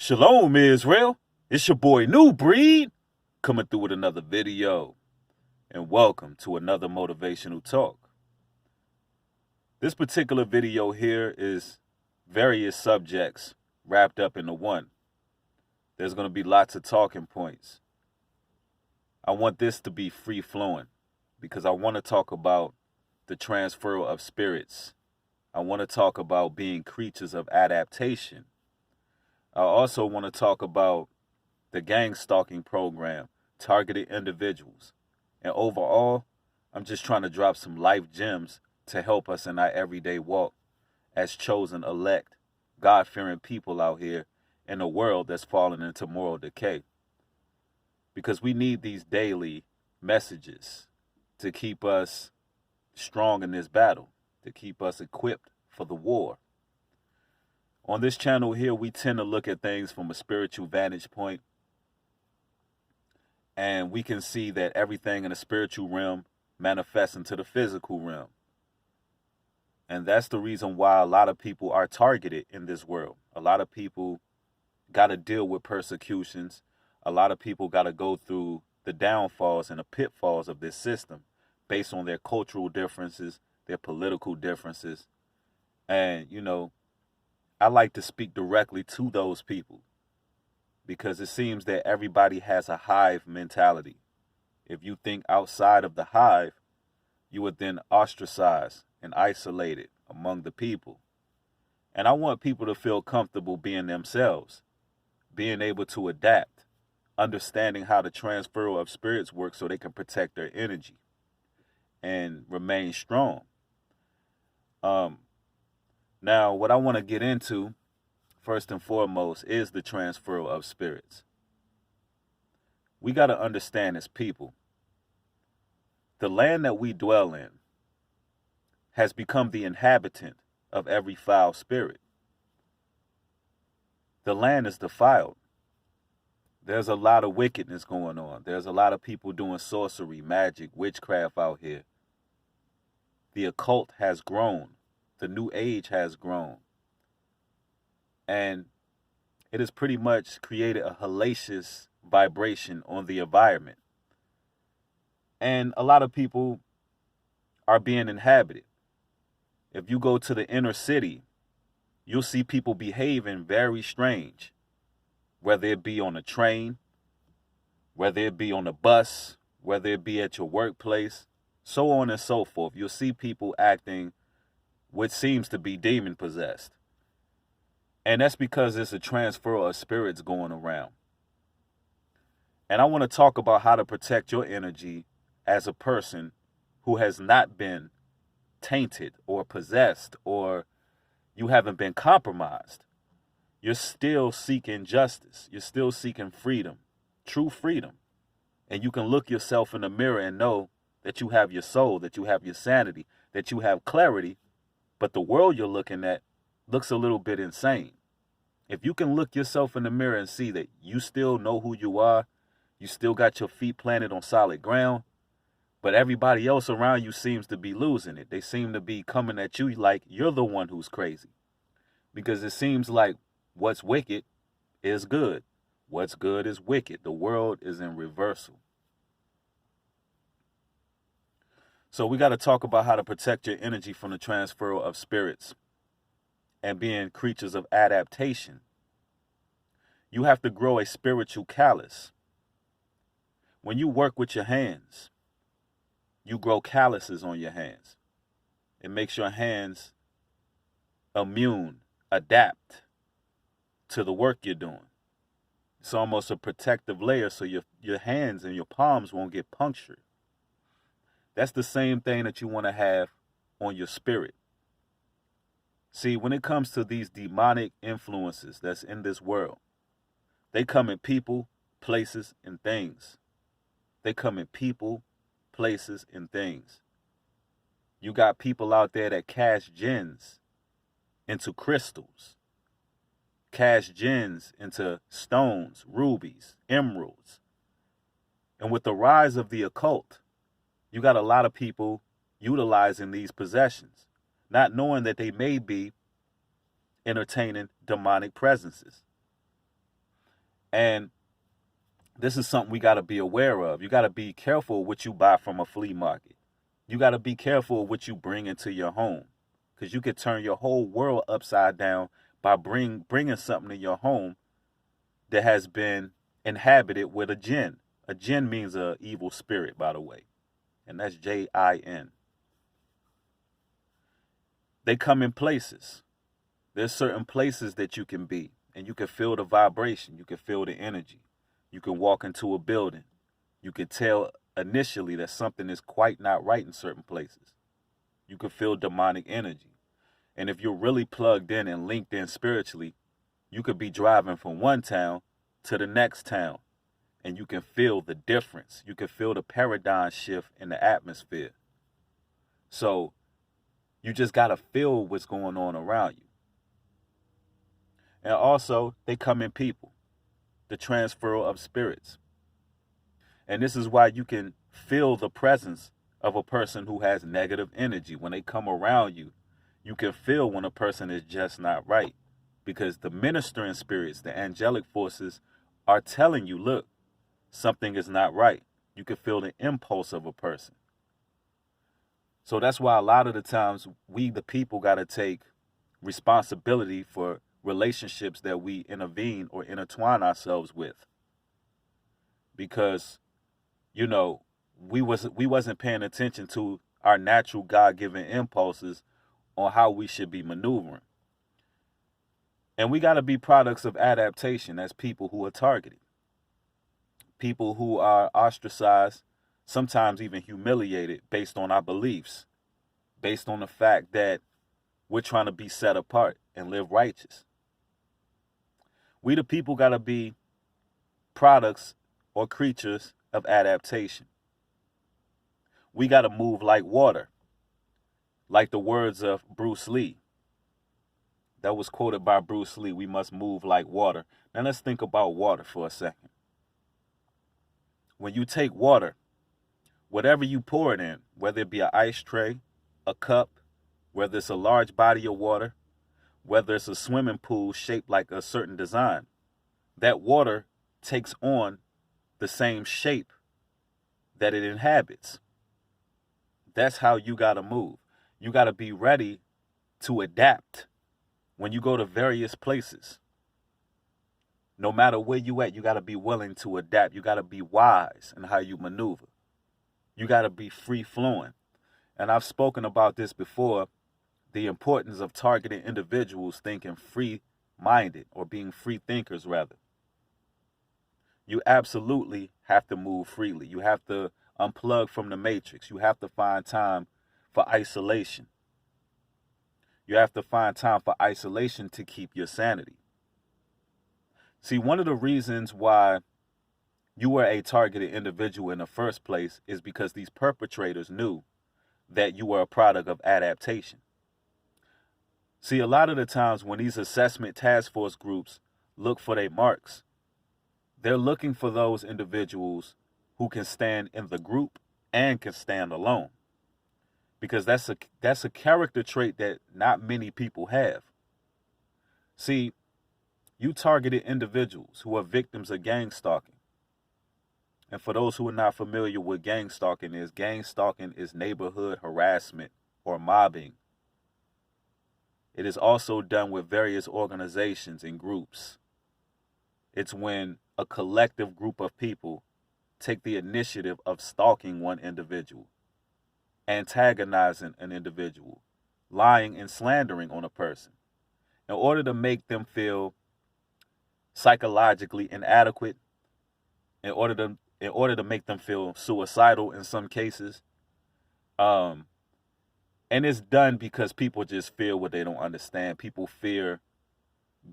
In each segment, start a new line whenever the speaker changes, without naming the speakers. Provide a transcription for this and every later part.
Shalom, Israel. It's your boy New Breed coming through with another video. And welcome to another motivational talk. This particular video here is various subjects wrapped up into one. There's going to be lots of talking points. I want this to be free flowing because I want to talk about the transferal of spirits. I want to talk about being creatures of adaptation. I also want to talk about the gang stalking program, targeted individuals. And overall, I'm just trying to drop some life gems to help us in our everyday walk as chosen elect, God-fearing people out here in a world that's fallen into moral decay. Because we need these daily messages to keep us strong in this battle, to keep us equipped for the war. On this channel here, we tend to look at things from a spiritual vantage point. And we can see that everything in the spiritual realm manifests into the physical realm. And that's the reason why a lot of people are targeted in this world. A lot of people got to deal with persecutions. A lot of people got to go through the downfalls and the pitfalls of this system based on their cultural differences, their political differences. And, I like to speak directly to those people because it seems that everybody has a hive mentality. If you think outside of the hive, you would then ostracize and isolated among the people. And I want people to feel comfortable being themselves, being able to adapt, understanding how the transferal of spirits works so they can protect their energy and remain strong. Now, what I want to get into, first and foremost, is the transferal of spirits. We got to understand as people, the land that we dwell in has become the inhabitant of every foul spirit. The land is defiled. There's a lot of wickedness going on. There's a lot of people doing sorcery, magic, witchcraft out here. The occult has grown. The new age has grown. And it has pretty much created a hellacious vibration on the environment. And a lot of people are being inhabited. If you go to the inner city, you'll see people behaving very strange, whether it be on a train, whether it be on a bus, whether it be at your workplace, so on and so forth. You'll see people acting what seems to be demon possessed. And that's because there's a transfer of spirits going around. And I want to talk about how to protect your energy as a person who has not been tainted or possessed, or you haven't been compromised. You're still seeking justice. You're still seeking freedom, true freedom. And you can look yourself in the mirror and know that you have your soul, that you have your sanity, that you have clarity. But the world you're looking at looks a little bit insane. If you can look yourself in the mirror and see that you still know who you are, you still got your feet planted on solid ground, but everybody else around you seems to be losing it. They seem to be coming at you like you're the one who's crazy. Because it seems like what's wicked is good. What's good is wicked. The world is in reversal. So we got to talk about how to protect your energy from the transferal of spirits and being creatures of adaptation. You have to grow a spiritual callus. When you work with your hands, you grow calluses on your hands. It makes your hands immune, adapt to the work you're doing. It's almost a protective layer so your hands and your palms won't get punctured. That's the same thing that you want to have on your spirit. See, when it comes to these demonic influences that's in this world, they come in people, places, and things. They come in people, places, and things. You got people out there that cast jinns into crystals, cast jinns into stones, rubies, emeralds. And with the rise of the occult, you got a lot of people utilizing these possessions, not knowing that they may be entertaining demonic presences. And this is something we got to be aware of. You got to be careful what you buy from a flea market. You got to be careful what you bring into your home, because you could turn your whole world upside down by bringing something in your home that has been inhabited with a jinn. A jinn means a evil spirit, by the way, and that's Jin. They come in places. There's certain places that you can be, and you can feel the vibration. You can feel the energy. You can walk into a building. You can tell initially that something is quite not right in certain places. You can feel demonic energy. And if you're really plugged in and linked in spiritually, you could be driving from one town to the next town, and you can feel the difference. You can feel the paradigm shift in the atmosphere. So you just got to feel what's going on around you. And also, they come in people, the transferal of spirits. And this is why you can feel the presence of a person who has negative energy. When they come around you, you can feel when a person is just not right, because the ministering spirits, the angelic forces, are telling you, look, something is not right. You can feel the impulse of a person. So that's why a lot of the times we, the people, got to take responsibility for relationships that we intervene or intertwine ourselves with. Because, you know, we wasn't paying attention to our natural God-given impulses on how we should be maneuvering. And we got to be products of adaptation as people who are targeted. People who are ostracized, sometimes even humiliated based on our beliefs, based on the fact that we're trying to be set apart and live righteous. We the people got to be products or creatures of adaptation. We got to move like water, like the words of Bruce Lee. That was quoted by Bruce Lee. We must move like water. Now let's think about water for a second. When you take water, whatever you pour it in, whether it be an ice tray, a cup, whether it's a large body of water, whether it's a swimming pool shaped like a certain design, that water takes on the same shape that it inhabits. That's how you got to move. You got to be ready to adapt when you go to various places. No matter where you at, you got to be willing to adapt. You got to be wise in how you maneuver. You got to be free flowing. And I've spoken about this before, the importance of targeting individuals thinking free-minded, or being free thinkers rather. You absolutely have to move freely. You have to unplug from the matrix. You have to find time for isolation. You have to find time for isolation to keep your sanity. See, one of the reasons why you were a targeted individual in the first place is because these perpetrators knew that you were a product of adaptation. See, a lot of the times when these assessment task force groups look for their marks, they're looking for those individuals who can stand in the group and can stand alone. Because that's a character trait that not many people have. See, you targeted individuals who are victims of gang stalking. And for those who are not familiar with gang stalking is neighborhood harassment or mobbing. It is also done with various organizations and groups. It's when a collective group of people take the initiative of stalking one individual, antagonizing an individual, lying and slandering on a person, in order to make them feel psychologically inadequate, in order to make them feel suicidal in some cases. And it's done because people just feel what they don't understand. People fear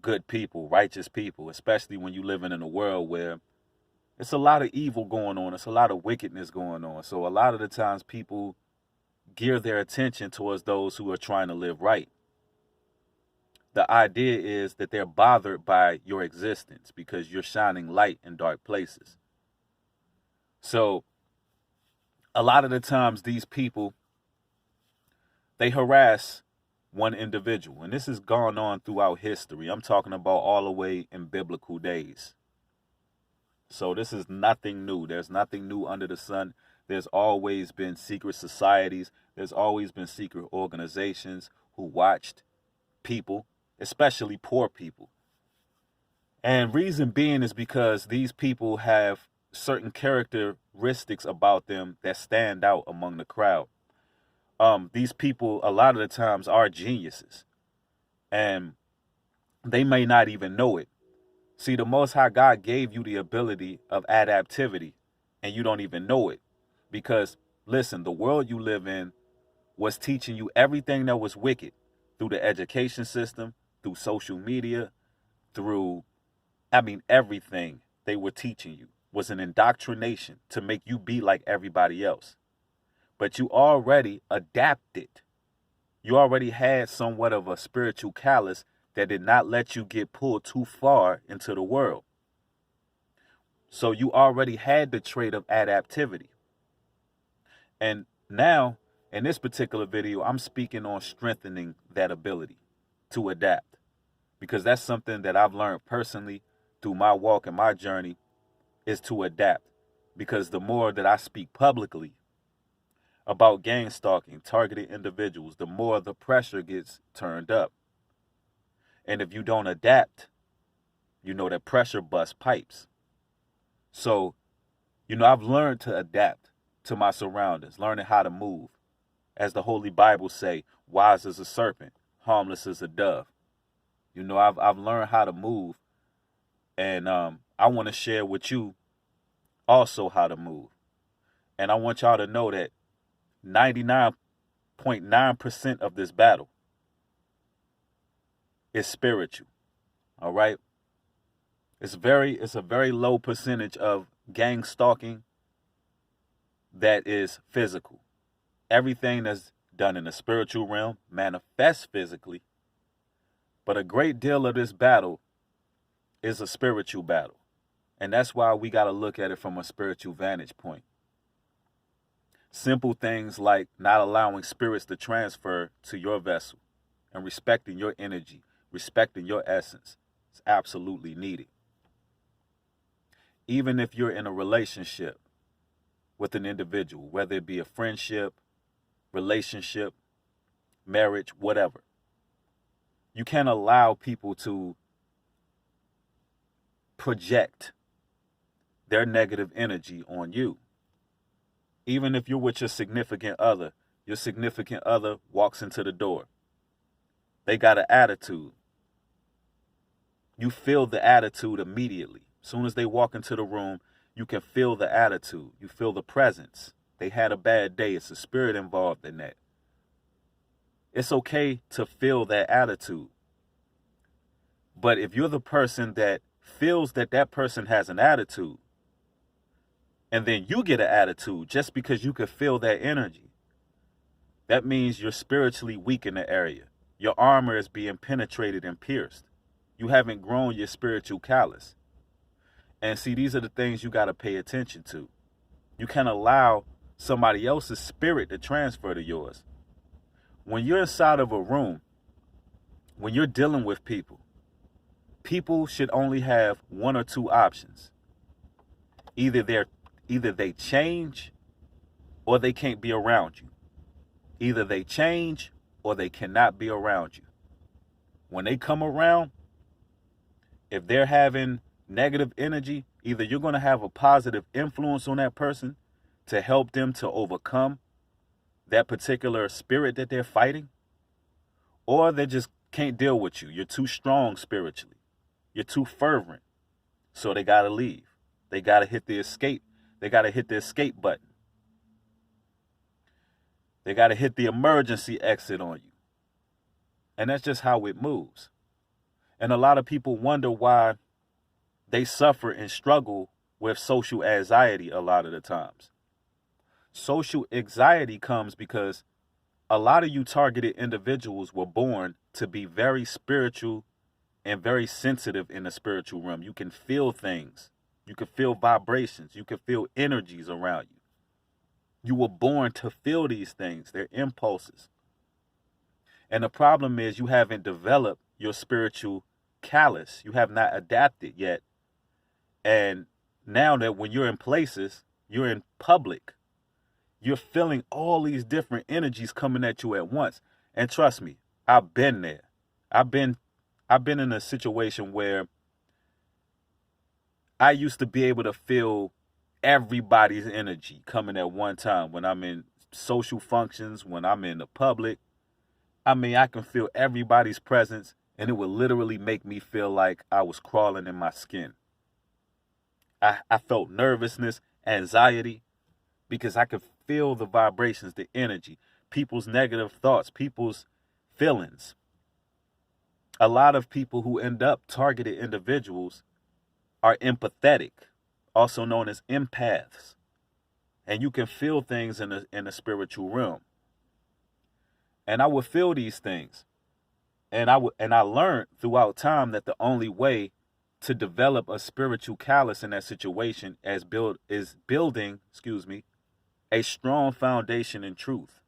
good people, righteous people, especially when you're living in a world where it's a lot of evil going on. It's a lot of wickedness going on. So a lot of the times people gear their attention towards those who are trying to live right. The idea is that they're bothered by your existence because you're shining light in dark places. So a lot of the times these people, they harass one individual. And this has gone on throughout history. I'm talking about all the way in biblical days. So this is nothing new. There's nothing new under the sun. There's always been secret societies. There's always been secret organizations who watched people, especially poor people. And reason being is because these people have certain characteristics about them that stand out among the crowd. These people, a lot of the times, are geniuses, and they may not even know it. See, the Most High God gave you the ability of adaptivity, and you don't even know it. Because, listen, the world you live in was teaching you everything that was wicked through the education system, through social media, through, everything they were teaching you was an indoctrination to make you be like everybody else. But you already adapted. You already had somewhat of a spiritual callus that did not let you get pulled too far into the world. So you already had the trait of adaptivity. And now, in this particular video, I'm speaking on strengthening that ability to adapt. Because that's something that I've learned personally through my walk and my journey, is to adapt. Because the more that I speak publicly about gang stalking, targeted individuals, the more the pressure gets turned up. And if you don't adapt, you know that pressure busts pipes. So, I've learned to adapt to my surroundings, learning how to move. As the Holy Bible say, wise as a serpent, harmless as a dove. I've learned how to move, and I want to share with you also how to move. And I want y'all to know that 99.9% of this battle is spiritual. All right? It's a very low percentage of gang stalking that is physical. Everything that's done in the spiritual realm manifests physically, but a great deal of this battle is a spiritual battle. And that's why we got to look at it from a spiritual vantage point. Simple things like not allowing spirits to transfer to your vessel and respecting your energy, respecting your essence is absolutely needed. Even if you're in a relationship with an individual, whether it be a friendship, relationship, marriage, whatever, you can't allow people to project their negative energy on you. Even if you're with your significant other walks into the door. They got an attitude. You feel the attitude immediately. As soon as they walk into the room, you can feel the attitude. You feel the presence. They had a bad day. It's a spirit involved in that. It's okay to feel that attitude. But if you're the person that feels that that person has an attitude, and then you get an attitude just because you could feel that energy, that means you're spiritually weak in the area. Your armor is being penetrated and pierced. You haven't grown your spiritual callus. And see, these are the things you got to pay attention to. You can't allow somebody else's spirit to transfer to yours. When you're inside of a room, when you're dealing with people, people should only have one or two options. Either they change or they can't be around you. Either they change or they cannot be around you. When they come around, if they're having negative energy, either you're going to have a positive influence on that person to help them to overcome that particular spirit that they're fighting, or they just can't deal with you. You're too strong spiritually. You're too fervent. So they got to leave. They got to hit the escape. They got to hit the escape button. They got to hit the emergency exit on you. And that's just how it moves. And a lot of people wonder why they suffer and struggle with social anxiety a lot of the times. Social anxiety comes because a lot of you targeted individuals were born to be very spiritual and very sensitive in the spiritual realm. You can feel things. You can feel vibrations. You can feel energies around you. You were born to feel these things. They're impulses. And the problem is you haven't developed your spiritual callus. You have not adapted yet. And now that when you're in places, you're in public, you're feeling all these different energies coming at you at once. And trust me, I've been there. I've been in a situation where I used to be able to feel everybody's energy coming at one time when I'm in social functions, when I'm in the public. I mean, I can feel everybody's presence, and it would literally make me feel like I was crawling in my skin. I felt nervousness, anxiety, because I could feel the vibrations, the energy, people's negative thoughts, people's feelings. A lot of people who end up targeted individuals are empathetic, also known as empaths. And you can feel things in the spiritual realm. And I would feel these things. And I learned throughout time that the only way to develop a spiritual callus in that situation is building, a strong foundation in truth.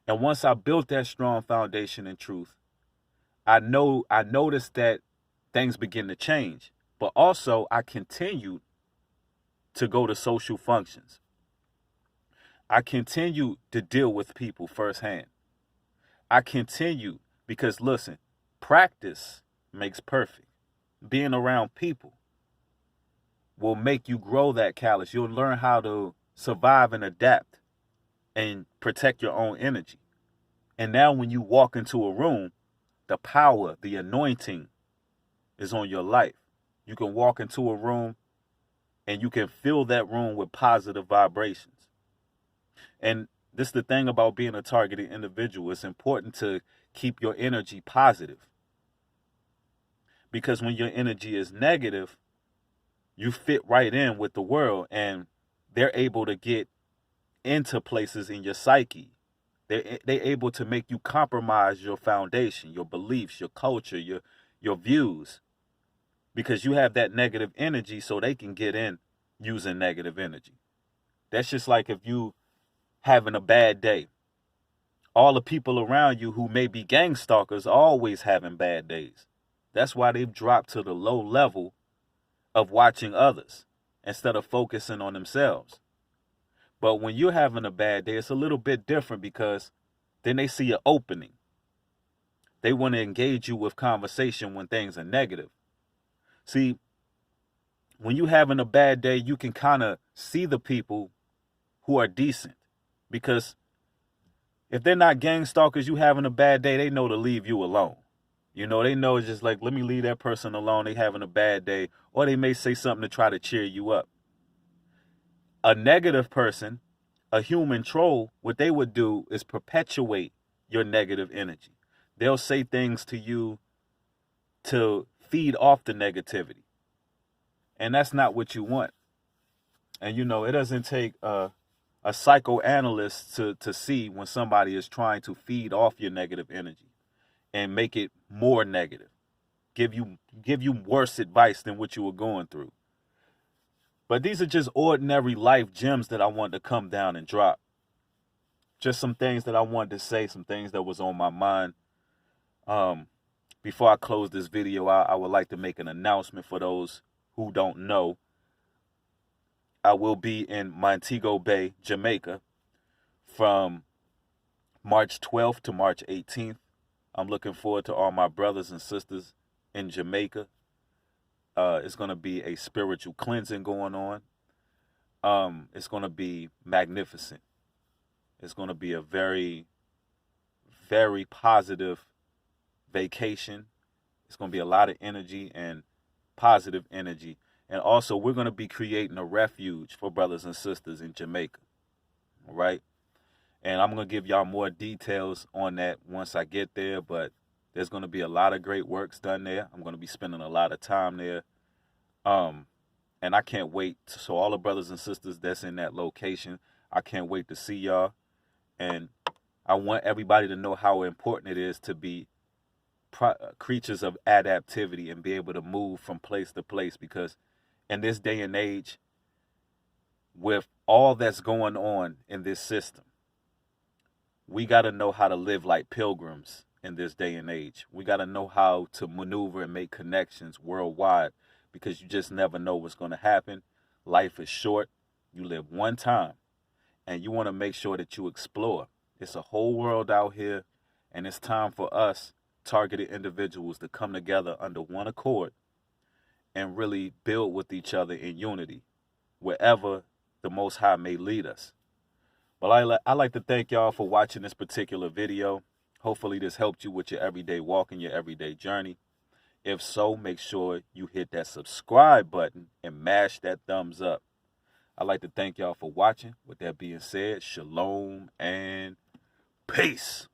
And once I built that strong foundation in truth, I noticed that things begin to change. But also I continued to go to social functions. I continued to deal with people firsthand. I continued because listen, practice makes perfect. Being around people will make you grow that callus. You'll learn how to survive and adapt and protect your own energy. And now when you walk into a room, the power, the anointing is on your life. You can walk into a room and you can fill that room with positive vibrations. And this is the thing about being a targeted individual. It's important to keep your energy positive. Because when your energy is negative, you fit right in with the world and they're able to get into places in your psyche. They're able to make you compromise your foundation, your beliefs, your culture, your views. Because you have that negative energy so they can get in using negative energy. That's just like if you having a bad day. All the people around you who may be gang stalkers are always having bad days. That's why they've dropped to the low level of watching others instead of focusing on themselves. But when you're having a bad day, it's a little bit different because then they see an opening. They want to engage you with conversation when things are negative. See, when you're having a bad day, you can kind of see the people who are decent. Because if they're not gang stalkers, you having a bad day, they know to leave you alone. You know, they know it's just like, let me leave that person alone. They having a bad day. Or they may say something to try to cheer you up. A negative person, a human troll, what they would do is perpetuate your negative energy. They'll say things to you to feed off the negativity. And that's not what you want. And, you know, it doesn't take a psychoanalyst to see when somebody is trying to feed off your negative energy and make it more negative, give you worse advice than what you were going through. But these are just ordinary life gems that I wanted to come down and drop. Just some things that I wanted to say, some things that was on my mind. Before I close this video, I would like to make an announcement for those who don't know. I will be in Montego Bay, Jamaica from March 12th to March 18th. I'm looking forward to all my brothers and sisters in Jamaica. It's going to be a spiritual cleansing going on. It's going to be magnificent. It's going to be a very, very positive vacation. It's going to be a lot of energy and positive energy. And also, we're going to be creating a refuge for brothers and sisters in Jamaica. All right? And I'm going to give y'all more details on that once I get there. But there's going to be a lot of great works done there. I'm going to be spending a lot of time there. And I can't wait. So all the brothers and sisters that's in that location, I can't wait to see y'all. And I want everybody to know how important it is to be creatures of adaptivity and be able to move from place to place, because in this day and age, with all that's going on in this system, we got to know how to live like pilgrims in this day and age. We got to know how to maneuver and make connections worldwide because you just never know what's going to happen. Life is short. You live one time, and you want to make sure that you explore. It's a whole world out here, and it's time for us, targeted individuals, to come together under one accord and really build with each other in unity, wherever the Most High may lead us. Well, I like to thank y'all for watching this particular video. Hopefully this helped you with your everyday walk and your everyday journey. If so, make sure you hit that subscribe button and mash that thumbs up. I'd like to thank y'all for watching. With that being said, shalom and peace.